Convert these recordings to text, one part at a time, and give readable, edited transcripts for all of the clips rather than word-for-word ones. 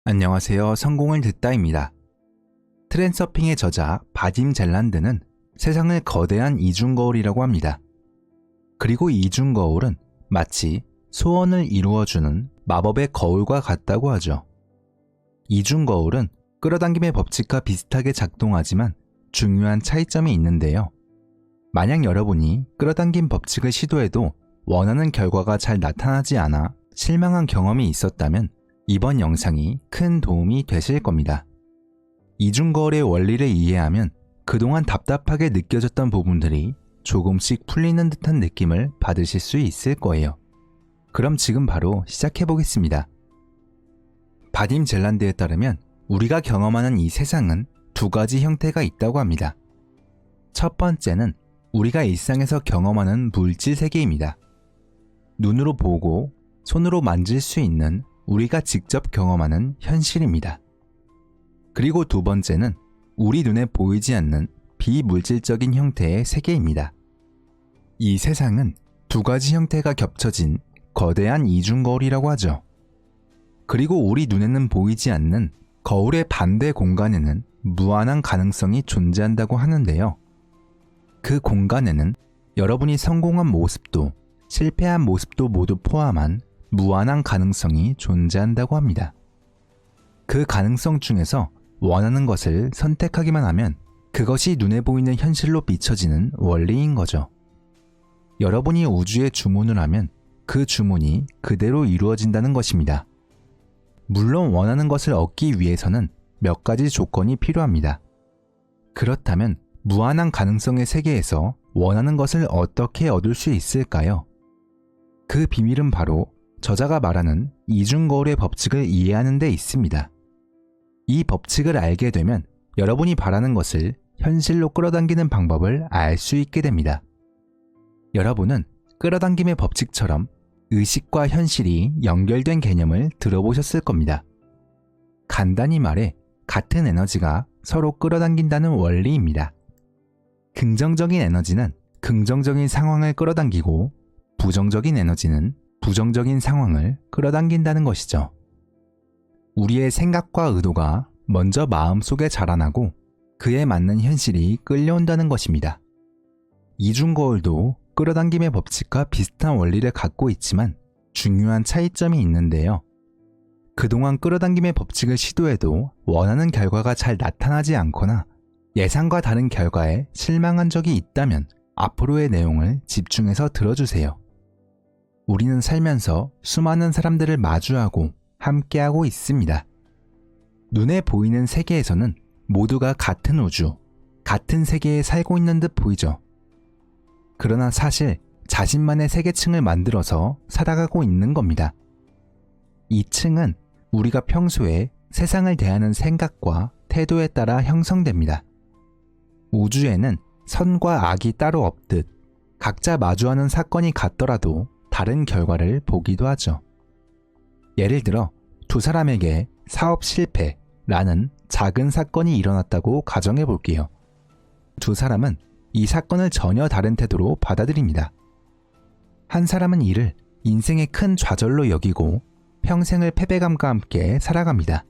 안녕하세요. 성공을 듣다입니다. 트렌서핑의 저자 바딤 젤란드는 세상을 거대한 이중거울이라고 합니다. 그리고 이중거울은 마치 소원을 이루어주는 마법의 거울과 같다고 하죠. 이중거울은 끌어당김의 법칙과 비슷하게 작동하지만 중요한 차이점이 있는데요. 만약 여러분이 끌어당김 법칙을 시도해도 원하는 결과가 잘 나타나지 않아 실망한 경험이 있었다면 이번 영상이 큰 도움이 되실 겁니다. 이중거울의 원리를 이해하면 그동안 답답하게 느껴졌던 부분들이 조금씩 풀리는 듯한 느낌을 받으실 수 있을 거예요. 그럼 지금 바로 시작해 보겠습니다. 바딤 젤란드에 따르면 우리가 경험하는 이 세상은 두 가지 형태가 있다고 합니다. 첫 번째는 우리가 일상에서 경험하는 물질 세계입니다. 눈으로 보고 손으로 만질 수 있는 우리가 직접 경험하는 현실입니다. 그리고 두 번째는 우리 눈에 보이지 않는 비물질적인 형태의 세계입니다. 이 세상은 두 가지 형태가 겹쳐진 거대한 이중거울이라고 하죠. 그리고 우리 눈에는 보이지 않는 거울의 반대 공간에는 무한한 가능성이 존재한다고 하는데요. 그 공간에는 여러분이 성공한 모습도 실패한 모습도 모두 포함한 무한한 가능성이 존재한다고 합니다. 그 가능성 중에서 원하는 것을 선택하기만 하면 그것이 눈에 보이는 현실로 비춰지는 원리인 거죠. 여러분이 우주에 주문을 하면 그 주문이 그대로 이루어진다는 것입니다. 물론 원하는 것을 얻기 위해서는 몇 가지 조건이 필요합니다. 그렇다면 무한한 가능성의 세계에서 원하는 것을 어떻게 얻을 수 있을까요? 그 비밀은 바로 저자가 말하는 이중거울의 법칙을 이해하는 데 있습니다. 이 법칙을 알게 되면 여러분이 바라는 것을 현실로 끌어당기는 방법을 알 수 있게 됩니다. 여러분은 끌어당김의 법칙처럼 의식과 현실이 연결된 개념을 들어보셨을 겁니다. 간단히 말해 같은 에너지가 서로 끌어당긴다는 원리입니다. 긍정적인 에너지는 긍정적인 상황을 끌어당기고 부정적인 에너지는 부정적인 상황을 끌어당긴다는 것이죠. 우리의 생각과 의도가 먼저 마음속에 자라나고 그에 맞는 현실이 끌려온다는 것입니다. 이중거울도 끌어당김의 법칙과 비슷한 원리를 갖고 있지만 중요한 차이점이 있는데요. 그동안 끌어당김의 법칙을 시도해도 원하는 결과가 잘 나타나지 않거나 예상과 다른 결과에 실망한 적이 있다면 앞으로의 내용을 집중해서 들어주세요. 우리는 살면서 수많은 사람들을 마주하고 함께하고 있습니다. 눈에 보이는 세계에서는 모두가 같은 우주, 같은 세계에 살고 있는 듯 보이죠. 그러나 사실 자신만의 세계층을 만들어서 살아가고 있는 겁니다. 이 층은 우리가 평소에 세상을 대하는 생각과 태도에 따라 형성됩니다. 우주에는 선과 악이 따로 없듯 각자 마주하는 사건이 같더라도 다른 결과를 보기도 하죠. 예를 들어 두 사람에게 사업 실패라는 작은 사건이 일어났다고 가정해 볼게요. 두 사람은 이 사건을 전혀 다른 태도로 받아들입니다. 한 사람은 이를 인생의 큰 좌절로 여기고 평생을 패배감과 함께 살아갑니다.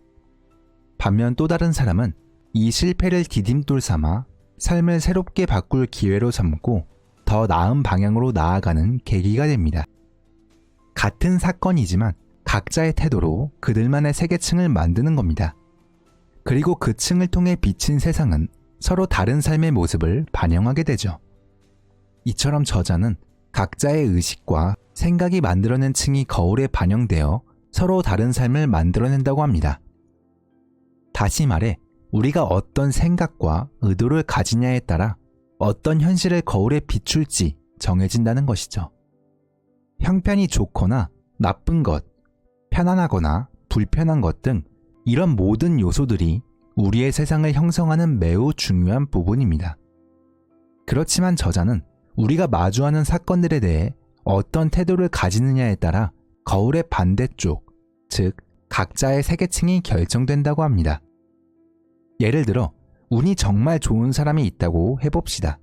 반면 또 다른 사람은 이 실패를 디딤돌 삼아 삶을 새롭게 바꿀 기회로 삼고 더 나은 방향으로 나아가는 계기가 됩니다. 같은 사건이지만 각자의 태도로 그들만의 세계층을 만드는 겁니다. 그리고 그 층을 통해 비친 세상은 서로 다른 삶의 모습을 반영하게 되죠. 이처럼 저자는 각자의 의식과 생각이 만들어낸 층이 거울에 반영되어 서로 다른 삶을 만들어낸다고 합니다. 다시 말해 우리가 어떤 생각과 의도를 가지냐에 따라 어떤 현실을 거울에 비출지 정해진다는 것이죠. 형편이 좋거나 나쁜 것, 편안하거나 불편한 것 등 이런 모든 요소들이 우리의 세상을 형성하는 매우 중요한 부분입니다. 그렇지만 저자는 우리가 마주하는 사건들에 대해 어떤 태도를 가지느냐에 따라 거울의 반대쪽, 즉 각자의 세계층이 결정된다고 합니다. 예를 들어 운이 정말 좋은 사람이 있다고 해봅시다.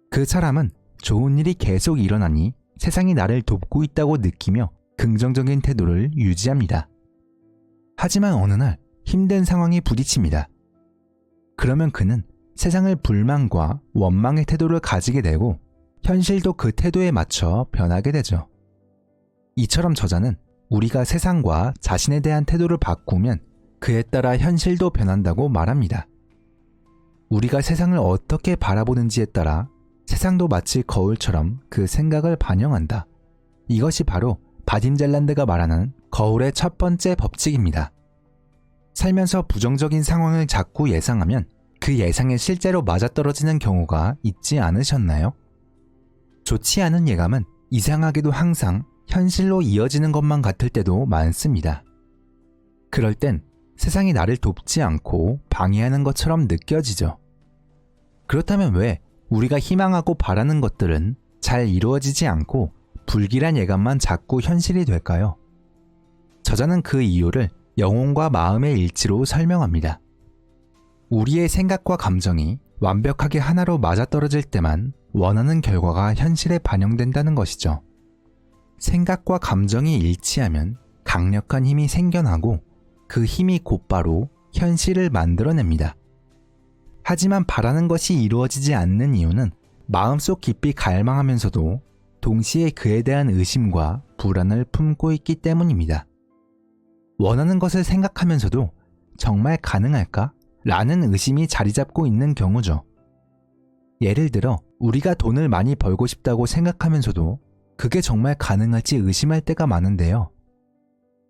그 사람은 좋은 일이 계속 일어나니 세상이 나를 돕고 있다고 느끼며 긍정적인 태도를 유지합니다. 하지만 어느 날 힘든 상황에 부딪힙니다. 그러면 그는 세상을 불만과 원망의 태도를 가지게 되고 현실도 그 태도에 맞춰 변하게 되죠. 이처럼 저자는 우리가 세상과 자신에 대한 태도를 바꾸면 그에 따라 현실도 변한다고 말합니다. 우리가 세상을 어떻게 바라보는지에 따라 세상도 마치 거울처럼 그 생각을 반영한다. 이것이 바로 바딤 젤란드가 말하는 거울의 첫 번째 법칙입니다. 살면서 부정적인 상황을 자꾸 예상하면 그 예상에 실제로 맞아떨어지는 경우가 있지 않으셨나요? 좋지 않은 예감은 이상하게도 항상 현실로 이어지는 것만 같을 때도 많습니다. 그럴 땐 세상이 나를 돕지 않고 방해하는 것처럼 느껴지죠. 그렇다면 왜 우리가 희망하고 바라는 것들은 잘 이루어지지 않고 불길한 예감만 자꾸 현실이 될까요? 저자는 그 이유를 영혼과 마음의 일치로 설명합니다. 우리의 생각과 감정이 완벽하게 하나로 맞아떨어질 때만 원하는 결과가 현실에 반영된다는 것이죠. 생각과 감정이 일치하면 강력한 힘이 생겨나고 그 힘이 곧바로 현실을 만들어냅니다. 하지만 바라는 것이 이루어지지 않는 이유는 마음속 깊이 갈망하면서도 동시에 그에 대한 의심과 불안을 품고 있기 때문입니다. 원하는 것을 생각하면서도 정말 가능할까? 라는 의심이 자리 잡고 있는 경우죠. 예를 들어 우리가 돈을 많이 벌고 싶다고 생각하면서도 그게 정말 가능할지 의심할 때가 많은데요.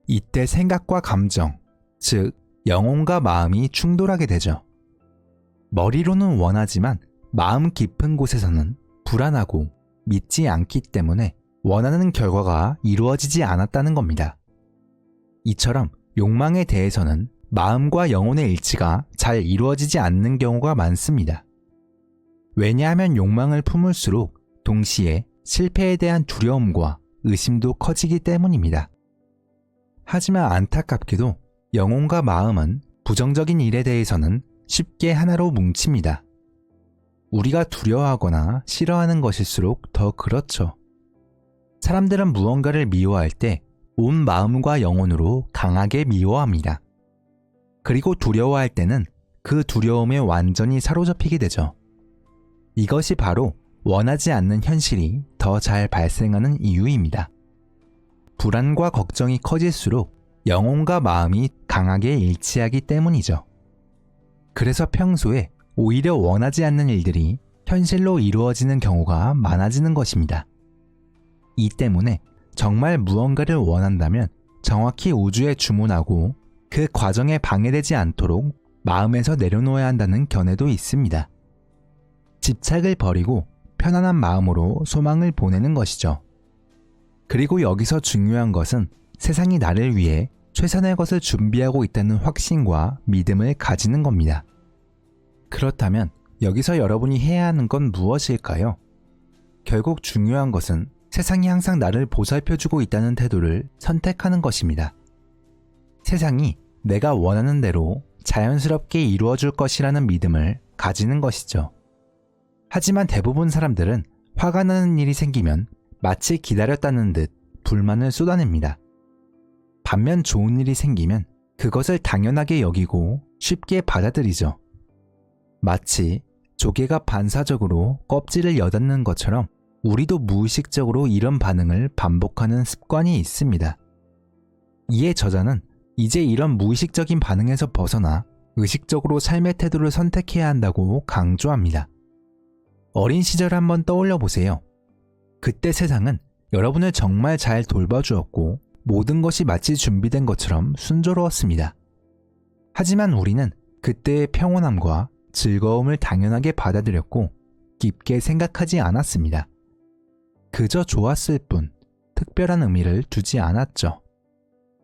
이때 생각과 감정, 즉 영혼과 마음이 충돌하게 되죠. 머리로는 원하지만 마음 깊은 곳에서는 불안하고 믿지 않기 때문에 원하는 결과가 이루어지지 않았다는 겁니다. 이처럼 욕망에 대해서는 마음과 영혼의 일치가 잘 이루어지지 않는 경우가 많습니다. 왜냐하면 욕망을 품을수록 동시에 실패에 대한 두려움과 의심도 커지기 때문입니다. 하지만 안타깝게도 영혼과 마음은 부정적인 일에 대해서는 쉽게 하나로 뭉칩니다. 우리가 두려워하거나 싫어하는 것일수록 더 그렇죠. 사람들은 무언가를 미워할 때 온 마음과 영혼으로 강하게 미워합니다. 그리고 두려워할 때는 그 두려움에 완전히 사로잡히게 되죠. 이것이 바로 원하지 않는 현실이 더 잘 발생하는 이유입니다. 불안과 걱정이 커질수록 영혼과 마음이 강하게 일치하기 때문이죠. 그래서 평소에 오히려 원하지 않는 일들이 현실로 이루어지는 경우가 많아지는 것입니다. 이 때문에 정말 무언가를 원한다면 정확히 우주에 주문하고 그 과정에 방해되지 않도록 마음에서 내려놓아야 한다는 견해도 있습니다. 집착을 버리고 편안한 마음으로 소망을 보내는 것이죠. 그리고 여기서 중요한 것은 세상이 나를 위해 최선의 것을 준비하고 있다는 확신과 믿음을 가지는 겁니다. 그렇다면 여기서 여러분이 해야 하는 건 무엇일까요? 결국 중요한 것은 세상이 항상 나를 보살펴주고 있다는 태도를 선택하는 것입니다. 세상이 내가 원하는 대로 자연스럽게 이루어줄 것이라는 믿음을 가지는 것이죠. 하지만 대부분 사람들은 화가 나는 일이 생기면 마치 기다렸다는 듯 불만을 쏟아냅니다. 반면 좋은 일이 생기면 그것을 당연하게 여기고 쉽게 받아들이죠. 마치 조개가 반사적으로 껍질을 여닫는 것처럼 우리도 무의식적으로 이런 반응을 반복하는 습관이 있습니다. 이에 저자는 이제 이런 무의식적인 반응에서 벗어나 의식적으로 삶의 태도를 선택해야 한다고 강조합니다. 어린 시절 한번 떠올려 보세요. 그때 세상은 여러분을 정말 잘 돌봐주었고 모든 것이 마치 준비된 것처럼 순조로웠습니다. 하지만 우리는 그때의 평온함과 즐거움을 당연하게 받아들였고 깊게 생각하지 않았습니다. 그저 좋았을 뿐 특별한 의미를 두지 않았죠.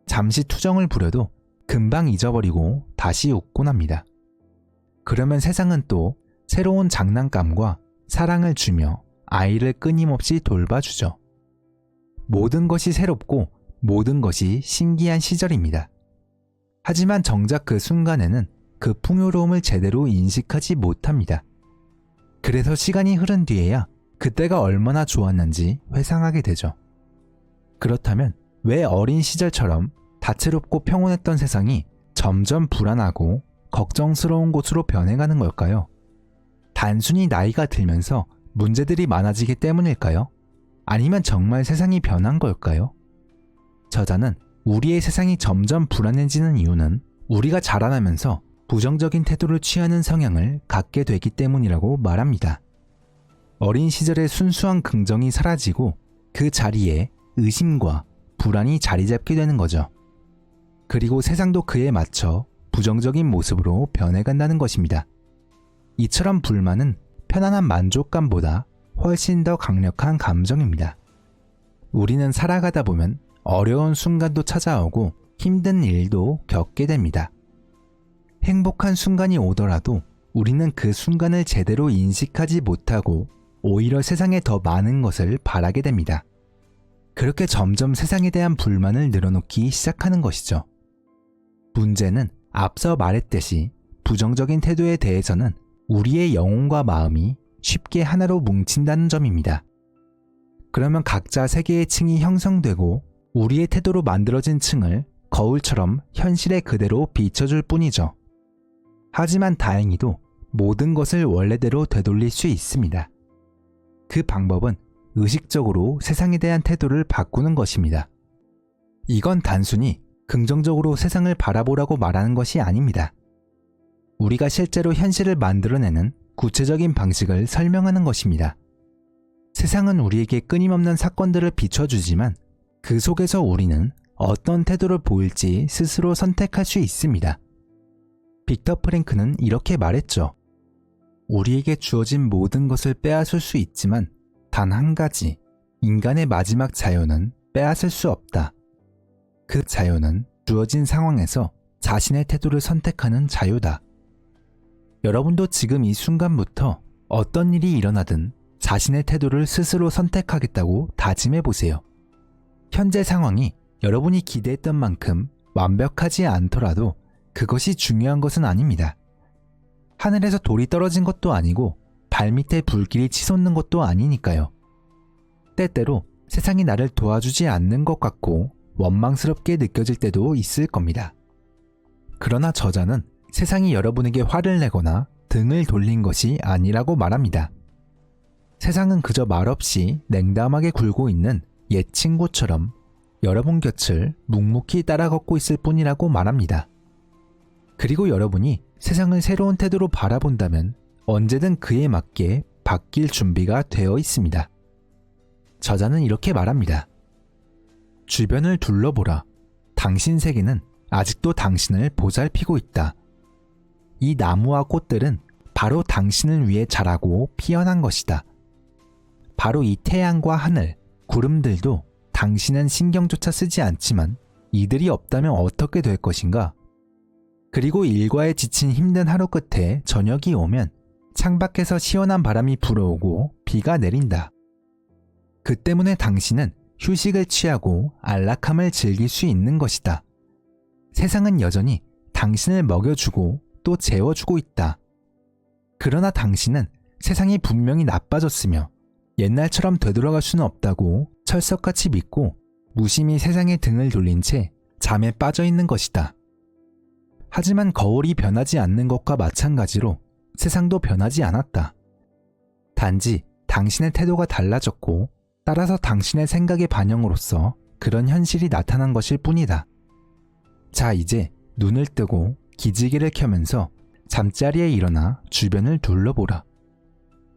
잠시 투정을 부려도 금방 잊어버리고 다시 웃곤 합니다. 그러면 세상은 또 새로운 장난감과 사랑을 주며 아이를 끊임없이 돌봐주죠. 모든 것이 새롭고 모든 것이 신기한 시절입니다. 하지만 정작 그 순간에는 그 풍요로움을 제대로 인식하지 못합니다. 그래서 시간이 흐른 뒤에야 그때가 얼마나 좋았는지 회상하게 되죠. 그렇다면 왜 어린 시절처럼 다채롭고 평온했던 세상이 점점 불안하고 걱정스러운 곳으로 변해가는 걸까요? 단순히 나이가 들면서 문제들이 많아지기 때문일까요? 아니면 정말 세상이 변한 걸까요? 저자는 우리의 세상이 점점 불안해지는 이유는 우리가 자라나면서 부정적인 태도를 취하는 성향을 갖게 되기 때문이라고 말합니다. 어린 시절의 순수한 긍정이 사라지고 그 자리에 의심과 불안이 자리 잡게 되는 거죠. 그리고 세상도 그에 맞춰 부정적인 모습으로 변해간다는 것입니다. 이처럼 불만은 편안한 만족감보다 훨씬 더 강력한 감정입니다. 우리는 살아가다 보면 어려운 순간도 찾아오고 힘든 일도 겪게 됩니다. 행복한 순간이 오더라도 우리는 그 순간을 제대로 인식하지 못하고 오히려 세상에 더 많은 것을 바라게 됩니다. 그렇게 점점 세상에 대한 불만을 늘어놓기 시작하는 것이죠. 문제는 앞서 말했듯이 부정적인 태도에 대해서는 우리의 영혼과 마음이 쉽게 하나로 뭉친다는 점입니다. 그러면 각자 세 개의 층이 형성되고 우리의 태도로 만들어진 층을 거울처럼 현실에 그대로 비춰줄 뿐이죠. 하지만 다행히도 모든 것을 원래대로 되돌릴 수 있습니다. 그 방법은 의식적으로 세상에 대한 태도를 바꾸는 것입니다. 이건 단순히 긍정적으로 세상을 바라보라고 말하는 것이 아닙니다. 우리가 실제로 현실을 만들어내는 구체적인 방식을 설명하는 것입니다. 세상은 우리에게 끊임없는 사건들을 비춰주지만 그 속에서 우리는 어떤 태도를 보일지 스스로 선택할 수 있습니다. 빅터 프랭크는 이렇게 말했죠. 우리에게 주어진 모든 것을 빼앗을 수 있지만 단 한 가지, 인간의 마지막 자유는 빼앗을 수 없다. 그 자유는 주어진 상황에서 자신의 태도를 선택하는 자유다. 여러분도 지금 이 순간부터 어떤 일이 일어나든 자신의 태도를 스스로 선택하겠다고 다짐해 보세요. 현재 상황이 여러분이 기대했던 만큼 완벽하지 않더라도 그것이 중요한 것은 아닙니다. 하늘에서 돌이 떨어진 것도 아니고 발밑에 불길이 치솟는 것도 아니니까요. 때때로 세상이 나를 도와주지 않는 것 같고 원망스럽게 느껴질 때도 있을 겁니다. 그러나 저자는 세상이 여러분에게 화를 내거나 등을 돌린 것이 아니라고 말합니다. 세상은 그저 말없이 냉담하게 굴고 있는 옛 친구처럼 여러분 곁을 묵묵히 따라 걷고 있을 뿐이라고 말합니다. 그리고 여러분이 세상을 새로운 태도로 바라본다면 언제든 그에 맞게 바뀔 준비가 되어 있습니다. 저자는 이렇게 말합니다. 주변을 둘러보라. 당신 세계는 아직도 당신을 보살피고 있다. 이 나무와 꽃들은 바로 당신을 위해 자라고 피어난 것이다. 바로 이 태양과 하늘, 구름들도 당신은 신경조차 쓰지 않지만 이들이 없다면 어떻게 될 것인가? 그리고 일과에 지친 힘든 하루 끝에 저녁이 오면 창밖에서 시원한 바람이 불어오고 비가 내린다. 그 때문에 당신은 휴식을 취하고 안락함을 즐길 수 있는 것이다. 세상은 여전히 당신을 먹여주고 또 재워주고 있다. 그러나 당신은 세상이 분명히 나빠졌으며 옛날처럼 되돌아갈 수는 없다고 철석같이 믿고 무심히 세상에 등을 돌린 채 잠에 빠져 있는 것이다. 하지만 거울이 변하지 않는 것과 마찬가지로 세상도 변하지 않았다. 단지 당신의 태도가 달라졌고 따라서 당신의 생각의 반영으로서 그런 현실이 나타난 것일 뿐이다. 자, 이제 눈을 뜨고 기지개를 켜면서 잠자리에 일어나 주변을 둘러보라.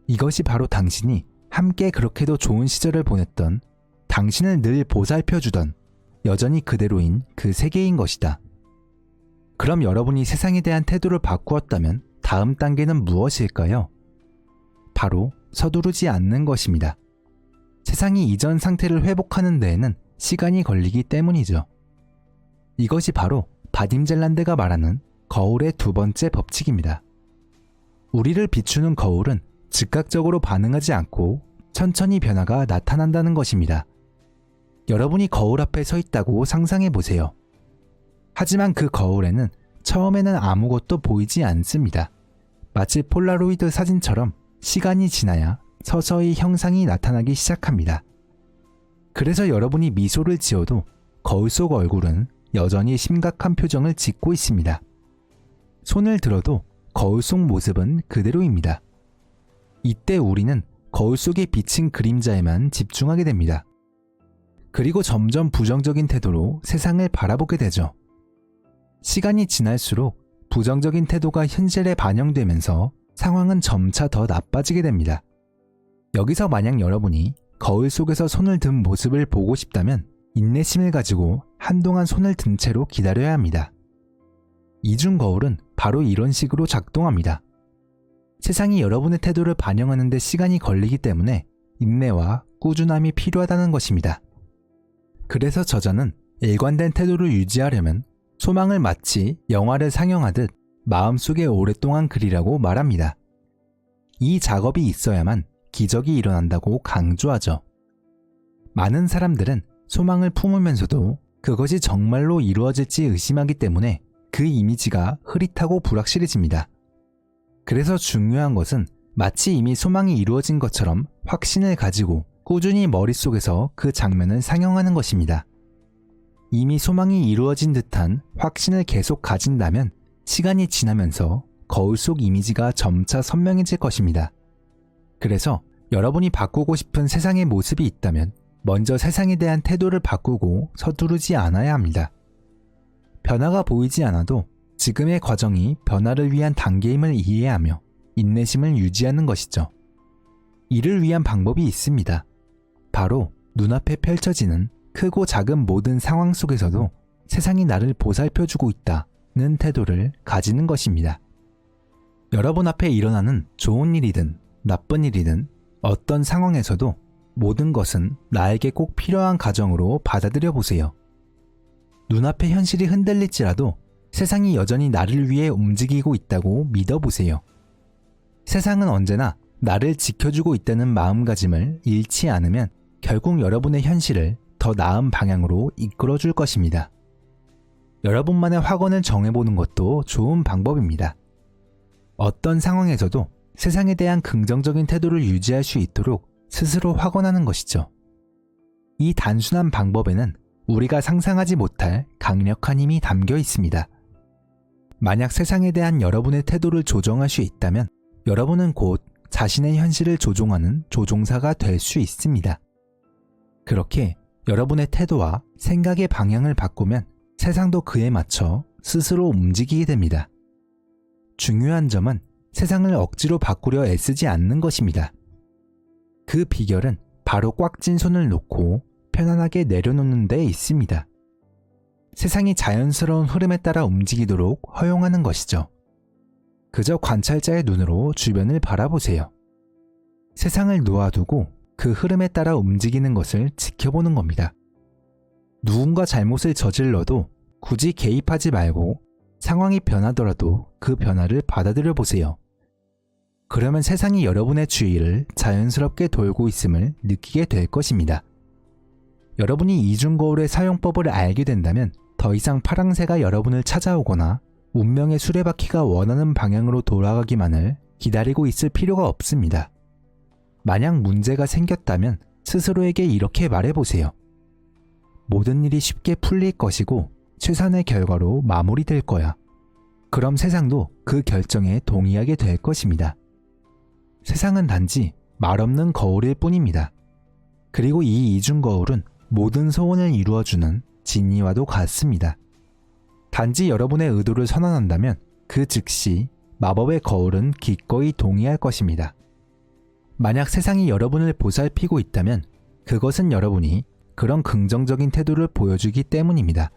이것이 바로 당신이 함께 그렇게도 좋은 시절을 보냈던, 당신을 늘 보살펴주던 여전히 그대로인 그 세계인 것이다. 그럼 여러분이 세상에 대한 태도를 바꾸었다면 다음 단계는 무엇일까요? 바로 서두르지 않는 것입니다. 세상이 이전 상태를 회복하는 데에는 시간이 걸리기 때문이죠. 이것이 바로 바딤 젤란드가 말하는 거울의 두 번째 법칙입니다. 우리를 비추는 거울은 즉각적으로 반응하지 않고 천천히 변화가 나타난다는 것입니다. 여러분이 거울 앞에 서 있다고 상상해 보세요. 하지만 그 거울에는 처음에는 아무것도 보이지 않습니다. 마치 폴라로이드 사진처럼 시간이 지나야 서서히 형상이 나타나기 시작합니다. 그래서 여러분이 미소를 지어도 거울 속 얼굴은 여전히 심각한 표정을 짓고 있습니다. 손을 들어도 거울 속 모습은 그대로입니다. 이때 우리는 거울 속에 비친 그림자에만 집중하게 됩니다. 그리고 점점 부정적인 태도로 세상을 바라보게 되죠. 시간이 지날수록 부정적인 태도가 현실에 반영되면서 상황은 점차 더 나빠지게 됩니다. 여기서 만약 여러분이 거울 속에서 손을 든 모습을 보고 싶다면 인내심을 가지고 한동안 손을 든 채로 기다려야 합니다. 이중 거울은 바로 이런 식으로 작동합니다. 세상이 여러분의 태도를 반영하는 데 시간이 걸리기 때문에 인내와 꾸준함이 필요하다는 것입니다. 그래서 저자는 일관된 태도를 유지하려면 소망을 마치 영화를 상영하듯 마음속에 오랫동안 그리라고 말합니다. 이 작업이 있어야만 기적이 일어난다고 강조하죠. 많은 사람들은 소망을 품으면서도 그것이 정말로 이루어질지 의심하기 때문에 그 이미지가 흐릿하고 불확실해집니다. 그래서 중요한 것은 마치 이미 소망이 이루어진 것처럼 확신을 가지고 꾸준히 머릿속에서 그 장면을 상영하는 것입니다. 이미 소망이 이루어진 듯한 확신을 계속 가진다면 시간이 지나면서 거울 속 이미지가 점차 선명해질 것입니다. 그래서 여러분이 바꾸고 싶은 세상의 모습이 있다면 먼저 세상에 대한 태도를 바꾸고 서두르지 않아야 합니다. 변화가 보이지 않아도 지금의 과정이 변화를 위한 단계임을 이해하며 인내심을 유지하는 것이죠. 이를 위한 방법이 있습니다. 바로 눈앞에 펼쳐지는 크고 작은 모든 상황 속에서도 세상이 나를 보살펴주고 있다는 태도를 가지는 것입니다. 여러분 앞에 일어나는 좋은 일이든 나쁜 일이든 어떤 상황에서도 모든 것은 나에게 꼭 필요한 과정으로 받아들여 보세요. 눈앞의 현실이 흔들릴지라도 세상이 여전히 나를 위해 움직이고 있다고 믿어보세요. 세상은 언제나 나를 지켜주고 있다는 마음가짐을 잃지 않으면 결국 여러분의 현실을 더 나은 방향으로 이끌어줄 것입니다. 여러분만의 확언을 정해보는 것도 좋은 방법입니다. 어떤 상황에서도 세상에 대한 긍정적인 태도를 유지할 수 있도록 스스로 확언하는 것이죠. 이 단순한 방법에는 우리가 상상하지 못할 강력한 힘이 담겨 있습니다. 만약 세상에 대한 여러분의 태도를 조정할 수 있다면 여러분은 곧 자신의 현실을 조종하는 조종사가 될 수 있습니다. 그렇게 여러분의 태도와 생각의 방향을 바꾸면 세상도 그에 맞춰 스스로 움직이게 됩니다. 중요한 점은 세상을 억지로 바꾸려 애쓰지 않는 것입니다. 그 비결은 바로 꽉 쥔 손을 놓고 편안하게 내려놓는 데 있습니다. 세상이 자연스러운 흐름에 따라 움직이도록 허용하는 것이죠. 그저 관찰자의 눈으로 주변을 바라보세요. 세상을 놓아두고 그 흐름에 따라 움직이는 것을 지켜보는 겁니다. 누군가 잘못을 저질러도 굳이 개입하지 말고 상황이 변하더라도 그 변화를 받아들여 보세요. 그러면 세상이 여러분의 주위를 자연스럽게 돌고 있음을 느끼게 될 것입니다. 여러분이 이중거울의 사용법을 알게 된다면 더 이상 파랑새가 여러분을 찾아오거나 운명의 수레바퀴가 원하는 방향으로 돌아가기만을 기다리고 있을 필요가 없습니다. 만약 문제가 생겼다면 스스로에게 이렇게 말해보세요. 모든 일이 쉽게 풀릴 것이고 최선의 결과로 마무리될 거야. 그럼 세상도 그 결정에 동의하게 될 것입니다. 세상은 단지 말없는 거울일 뿐입니다. 그리고 이 이중거울은 모든 소원을 이루어주는 진이와도 같습니다. 단지 여러분의 의도를 선언한다면 그 즉시 마법의 거울은 기꺼이 동의할 것입니다. 만약 세상이 여러분을 보살피고 있다면 그것은 여러분이 그런 긍정적인 태도를 보여주기 때문입니다.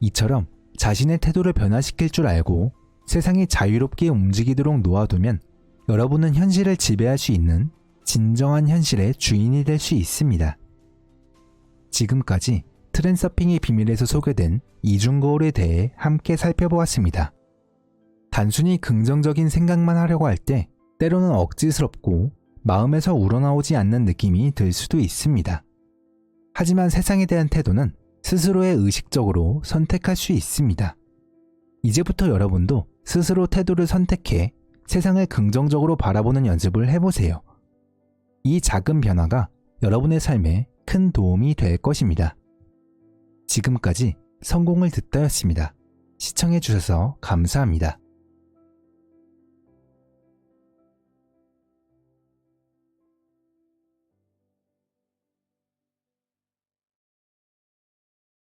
이처럼 자신의 태도를 변화시킬 줄 알고 세상이 자유롭게 움직이도록 놓아두면 여러분은 현실을 지배할 수 있는 진정한 현실의 주인이 될 수 있습니다. 지금까지 트렌서핑의 비밀에서 소개된 이중거울에 대해 함께 살펴보았습니다. 단순히 긍정적인 생각만 하려고 할 때 때로는 억지스럽고 마음에서 우러나오지 않는 느낌이 들 수도 있습니다. 하지만 세상에 대한 태도는 스스로의 의식적으로 선택할 수 있습니다. 이제부터 여러분도 스스로 태도를 선택해 세상을 긍정적으로 바라보는 연습을 해보세요. 이 작은 변화가 여러분의 삶에 큰 도움이 될 것입니다. 지금까지 성공을 듣다였습니다. 시청해주셔서 감사합니다.